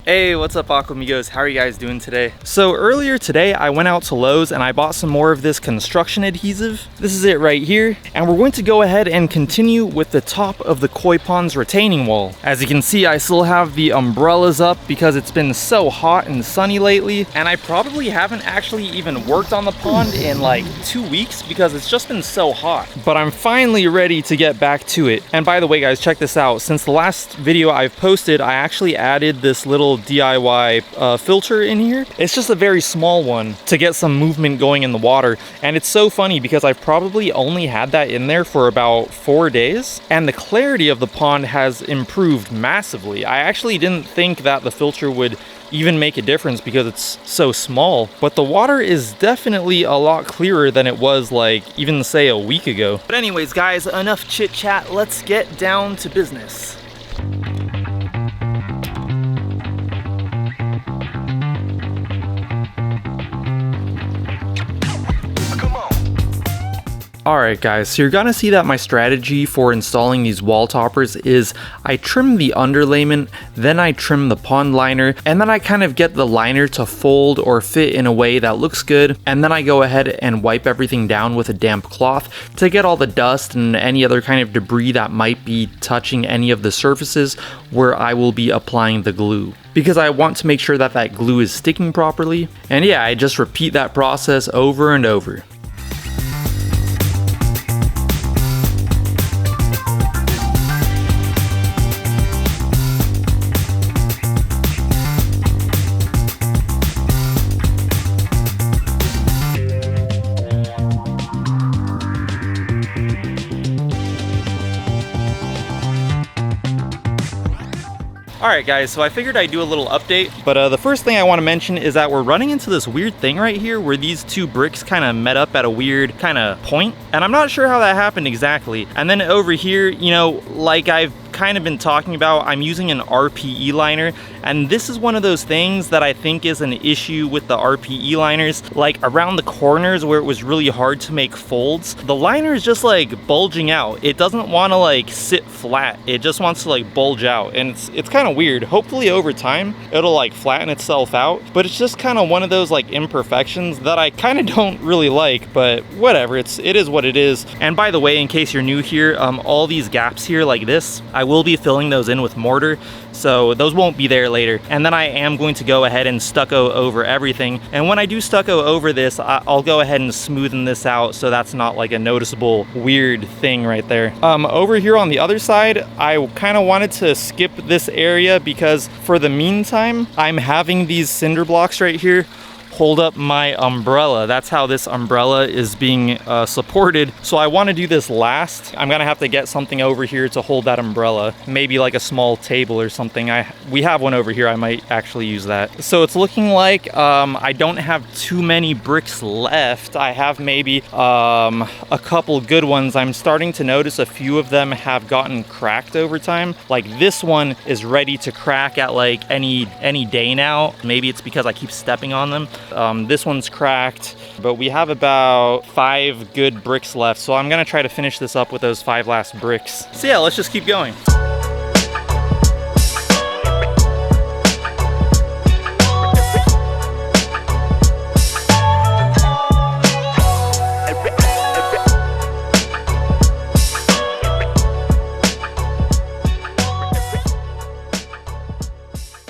Hey, what's up Aquamigos? How are you guys doing today? So earlier today, I went out to Lowe's and I bought some more of this construction adhesive. This is it right here. And we're going to go ahead and continue with the top of the koi pond's retaining wall. As you can see, I still have the umbrellas up because it's been so hot and sunny lately. And I probably haven't actually even worked on the pond in like 2 weeks because it's just been so hot. But I'm finally ready to get back to it. And by the way, guys, check this out. Since the last video I've posted, I actually added this little DIY filter in here. It's just a very small one to get some movement going in the water, and it's so funny because I've probably only had that in there for about 4 days, and the clarity of the pond has improved massively. I actually didn't think that the filter would even make a difference because it's so small, but the water is definitely a lot clearer than it was like even say a week ago. But anyways guys, enough chit chat, let's get down to business. Alright guys, so you're gonna see that my strategy for installing these wall toppers is I trim the underlayment, then I trim the pond liner, and then I kind of get the liner to fold or fit in a way that looks good, and then I go ahead and wipe everything down with a damp cloth to get all the dust and any other kind of debris that might be touching any of the surfaces where I will be applying the glue, because I want to make sure that that glue is sticking properly. And yeah, I just repeat that process over and over. Alright guys, so I figured I'd do a little update, but the first thing I want to mention is that we're running into this weird thing right here where these two bricks kind of met up at a weird kind of point, and I'm not sure how that happened exactly. And then over here, you know, like I've kind of been talking about, I'm using an RPE liner, and this is one of those things that I think is an issue with the RPE liners. Like around the corners where it was really hard to make folds, the liner is just like bulging out. It doesn't want to like sit flat, it just wants to like bulge out, and it's kind of weird. Hopefully over time it'll like flatten itself out, but it's just kind of one of those like imperfections that I kind of don't really like, but whatever, it is what it is. And by the way, in case you're new here, all these gaps here like this, I will be filling those in with mortar, so those won't be there later. And then I am going to go ahead and stucco over everything, and when I do stucco over this, I'll go ahead and smoothen this out so that's not like a noticeable weird thing right there. Over here on the other side, I kind of wanted to skip this area because for the meantime I'm having these cinder blocks right here hold up my umbrella. That's how this umbrella is being supported. So I want to do this last. I'm gonna have to get something over here to hold that umbrella, maybe like a small table or something. We have one over here, I might actually use that. So it's looking like I don't have too many bricks left. I have maybe a couple good ones. I'm starting to notice a few of them have gotten cracked over time. Like this one is ready to crack at like any day now. Maybe it's because I keep stepping on them. This one's cracked, but we have about 5 good bricks left, so I'm gonna try to finish this up with those 5 last bricks. So yeah, let's just keep going.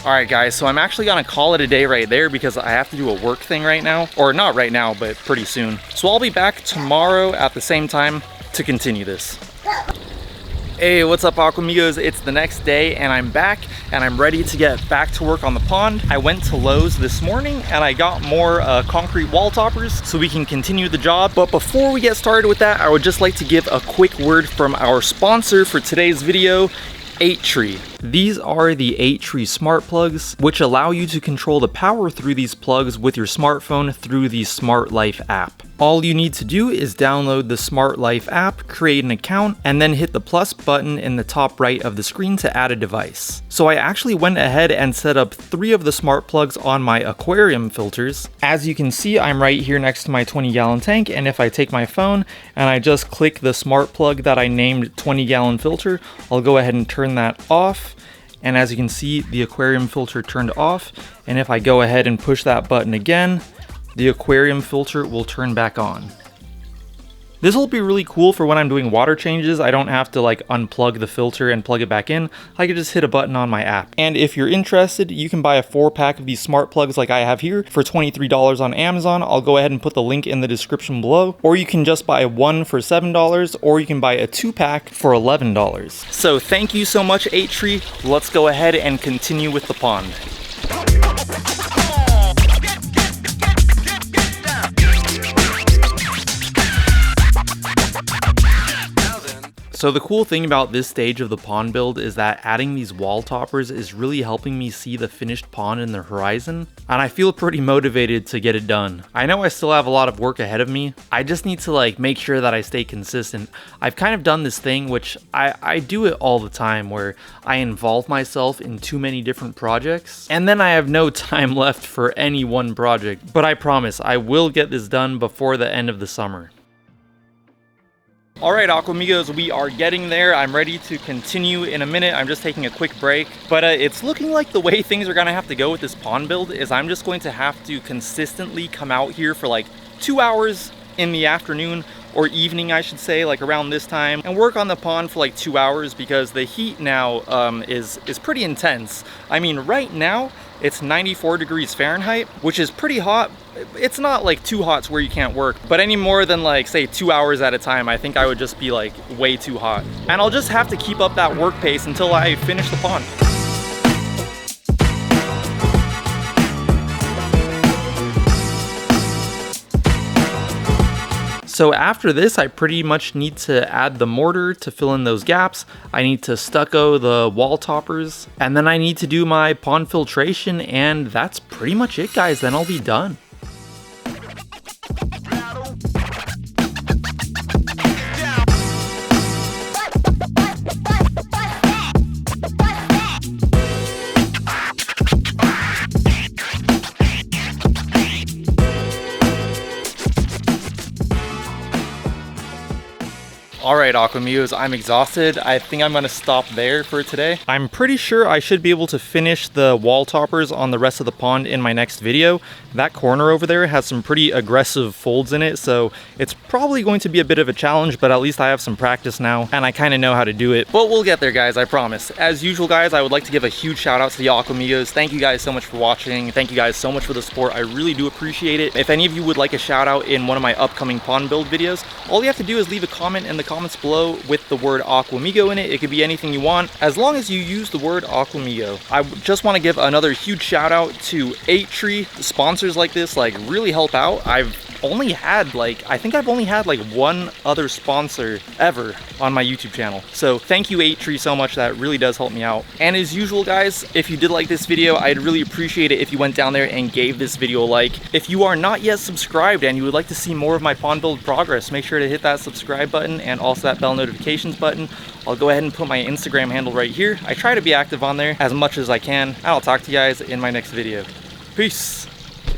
Alright guys, so I'm actually gonna call it a day right there because I have to do a work thing right now. Or not right now, but pretty soon. So I'll be back tomorrow at the same time to continue this. Hey, what's up Aquamigos? It's the next day and I'm back and I'm ready to get back to work on the pond. I went to Lowe's this morning and I got more concrete wall toppers so we can continue the job. But before we get started with that, I would just like to give a quick word from our sponsor for today's video, 8tree. These are the 8tree smart plugs, which allow you to control the power through these plugs with your smartphone through the Smart Life app. All you need to do is download the Smart Life app, create an account, and then hit the plus button in the top right of the screen to add a device. So I actually went ahead and set up 3 of the smart plugs on my aquarium filters. As you can see, I'm right here next to my 20-gallon tank, and if I take my phone and I just click the smart plug that I named 20-gallon filter, I'll go ahead and turn that off. And as you can see, the aquarium filter turned off. And if I go ahead and push that button again, the aquarium filter will turn back on. This will be really cool for when I'm doing water changes. I don't have to like unplug the filter and plug it back in. I can just hit a button on my app. And if you're interested, you can buy a 4-pack of these smart plugs like I have here for $23 on Amazon. I'll go ahead and put the link in the description below. Or you can just buy one for $7, or you can buy a 2-pack for $11. So thank you so much, 8tree. Let's go ahead and continue with the pond. So the cool thing about this stage of the pond build is that adding these wall toppers is really helping me see the finished pond in the horizon, and I feel pretty motivated to get it done. I know I still have a lot of work ahead of me. I just need to like make sure that I stay consistent. I've kind of done this thing, which I do it all the time, where I involve myself in too many different projects, and then I have no time left for any one project. But I promise I will get this done before the end of the summer. All right, Aquamigos, we are getting there. I'm ready to continue in a minute. I'm just taking a quick break, but it's looking like the way things are gonna have to go with this pond build is I'm just going to have to consistently come out here for like 2 hours in the afternoon, or evening I should say, like around this time, and work on the pond for like 2 hours because the heat now is pretty intense. I mean, right now it's 94 degrees Fahrenheit, which is pretty hot. It's not like too hot to where you can't work, but any more than like say 2 hours at a time, I think I would just be like way too hot. And I'll just have to keep up that work pace until I finish the pond. So after this, I pretty much need to add the mortar to fill in those gaps. I need to stucco the wall toppers, and then I need to do my pond filtration, and that's pretty much it, guys. Then I'll be done. All right, Aquamigos, I'm exhausted. I think I'm gonna stop there for today. I'm pretty sure I should be able to finish the wall toppers on the rest of the pond in my next video. That corner over there has some pretty aggressive folds in it, so it's probably going to be a bit of a challenge, but at least I have some practice now, and I kind of know how to do it. But we'll get there, guys, I promise. As usual, guys, I would like to give a huge shout out to the Aquamigos. Thank you guys so much for watching. Thank you guys so much for the support. I really do appreciate it. If any of you would like a shout out in one of my upcoming pond build videos, all you have to do is leave a comment in the comments below with the word Aquamigo in it. It could be anything you want, as long as you use the word Aquamigo. I just want to give another huge shout out to 8tree. Sponsors like this like really help out. I think I've only had like one other sponsor ever on my YouTube channel. So thank you, 8tree, so much. That really does help me out. And as usual, guys, if you did like this video, I'd really appreciate it if you went down there and gave this video a like. If you are not yet subscribed and you would like to see more of my pond build progress, make sure to hit that subscribe button and also that bell notifications button. I'll go ahead and put my Instagram handle right here. I try to be active on there as much as I can, and I'll talk to you guys in my next video. Peace.